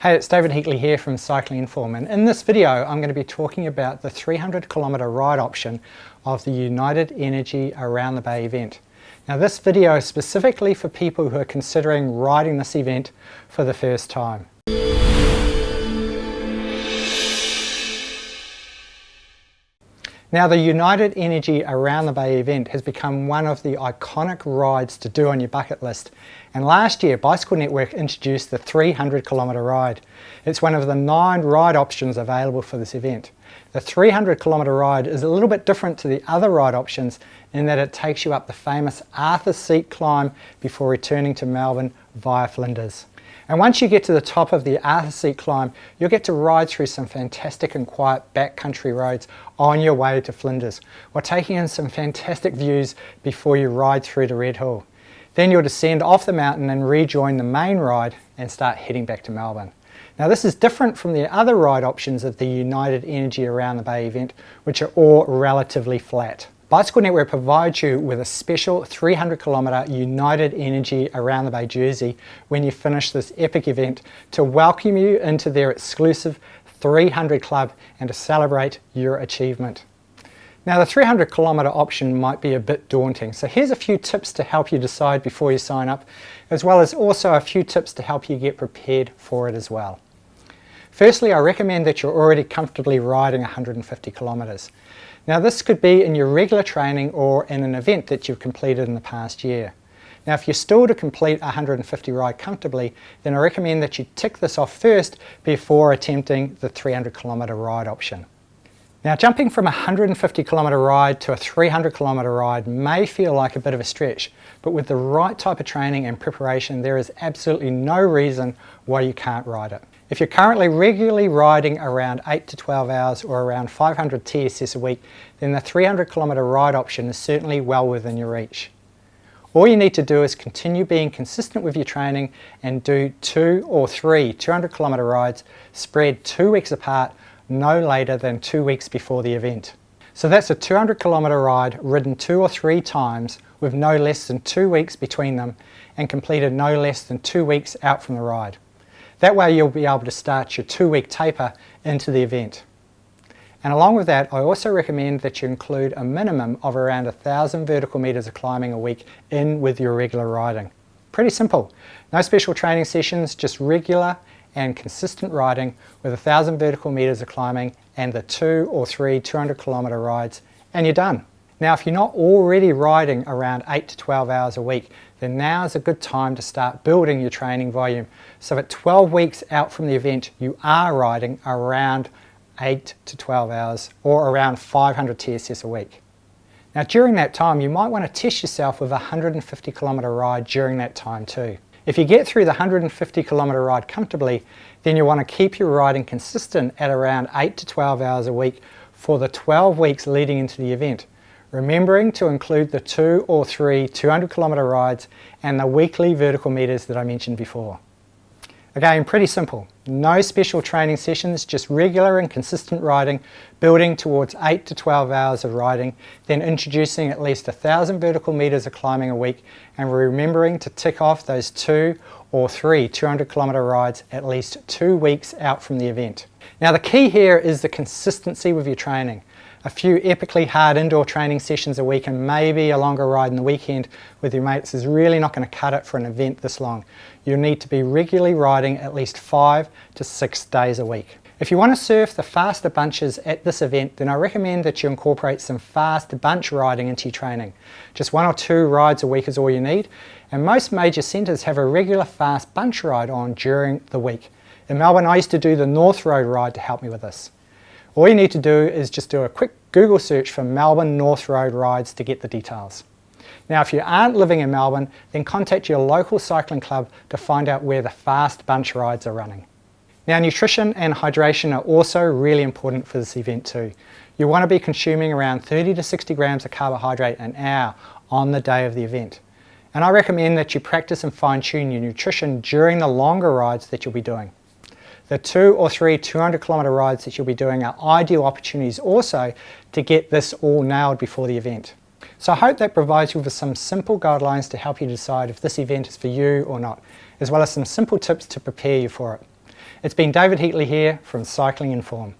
Hey, it's David Heatley here from Cycling Inform, and in this video I'm going to be talking about the 300-kilometre ride option of the United Energy Around the Bay event. Now this video is specifically for people who are considering riding this event for the first time. Now the United Energy Around the Bay event has become one of the iconic rides to do on your bucket list, and last year Bicycle Network introduced the 300-kilometre ride. It's one of the 9 ride options available for this event. The 300-kilometre ride is a little bit different to the other ride options in that it takes you up the famous Arthur's Seat climb before returning to Melbourne via Flinders. And once you get to the top of the Arthur's Seat climb, you'll get to ride through some fantastic and quiet backcountry roads on your way to Flinders, while taking in some fantastic views before you ride through to Red Hill. Then you'll descend off the mountain and rejoin the main ride and start heading back to Melbourne. Now this is different from the other ride options of the United Energy Around the Bay event, which are all relatively flat. Bicycle Network provides you with a special 300-kilometre United Energy Around the Bay jersey when you finish this epic event to welcome you into their exclusive 300 Club and to celebrate your achievement. Now the 300-kilometre option might be a bit daunting, so here's a few tips to help you decide before you sign up, as well as also a few tips to help you get prepared for it as well. Firstly, I recommend that you're already comfortably riding 150 kilometres. Now this could be in your regular training or in an event that you've completed in the past year. Now if you're still to complete a 150 ride comfortably, then I recommend that you tick this off first before attempting the 300-kilometre ride option. Now jumping from a 150-kilometre ride to a 300-kilometre ride may feel like a bit of a stretch, but with the right type of training and preparation there is absolutely no reason why you can't ride it. If you're currently regularly riding around 8 to 12 hours or around 500 TSS a week, then the 300-kilometre ride option is certainly well within your reach. All you need to do is continue being consistent with your training and do 2 or 3 200-kilometre rides spread 2 weeks apart, no later than 2 weeks before the event. So that's a 200-kilometre ride ridden 2 or 3 times with no less than 2 weeks between them and completed no less than 2 weeks out from the ride. That way you'll be able to start your 2-week taper into the event. And along with that, I also recommend that you include a minimum of around 1,000 vertical metres of climbing a week in with your regular riding. Pretty simple. No special training sessions, just regular and consistent riding with 1,000 vertical metres of climbing and the 2 or 3 200-kilometre rides, and you're done. Now if you're not already riding around 8 to 12 hours a week, then now is a good time to start building your training volume. So at 12 weeks out from the event, you are riding around 8 to 12 hours or around 500 TSS a week. Now during that time, you might want to test yourself with a 150-kilometre ride during that time too. If you get through the 150-kilometre ride comfortably, then you want to keep your riding consistent at around 8 to 12 hours a week for the 12 weeks leading into the event, remembering to include the 2 or 3 200-kilometre rides and the weekly vertical metres that I mentioned before. Again, pretty simple. No special training sessions, just regular and consistent riding, building towards 8 to 12 hours of riding, then introducing at least 1,000 vertical metres of climbing a week and remembering to tick off those 2 or 3 200-kilometre rides at least 2 weeks out from the event. Now the key here is the consistency with your training. A few epically hard indoor training sessions a week and maybe a longer ride in the weekend with your mates is really not going to cut it for an event this long. You'll need to be regularly riding at least 5 to 6 days a week. If you want to surf the faster bunches at this event, then I recommend that you incorporate some fast bunch riding into your training. Just 1 or 2 rides a week is all you need, and most major centres have a regular fast bunch ride on during the week. In Melbourne I used to do the North Road ride to help me with this. All you need to do is just do a quick Google search for Melbourne North Road rides to get the details. Now if you aren't living in Melbourne, then contact your local cycling club to find out where the fast bunch rides are running. Now nutrition and hydration are also really important for this event too. You want to be consuming around 30 to 60 grams of carbohydrate an hour on the day of the event. And I recommend that you practice and fine-tune your nutrition during the longer rides that you'll be doing. The 2 or 3 200-kilometre rides that you'll be doing are ideal opportunities also to get this all nailed before the event. So I hope that provides you with some simple guidelines to help you decide if this event is for you or not, as well as some simple tips to prepare you for it. It's been David Heatley here from Cycling Inform.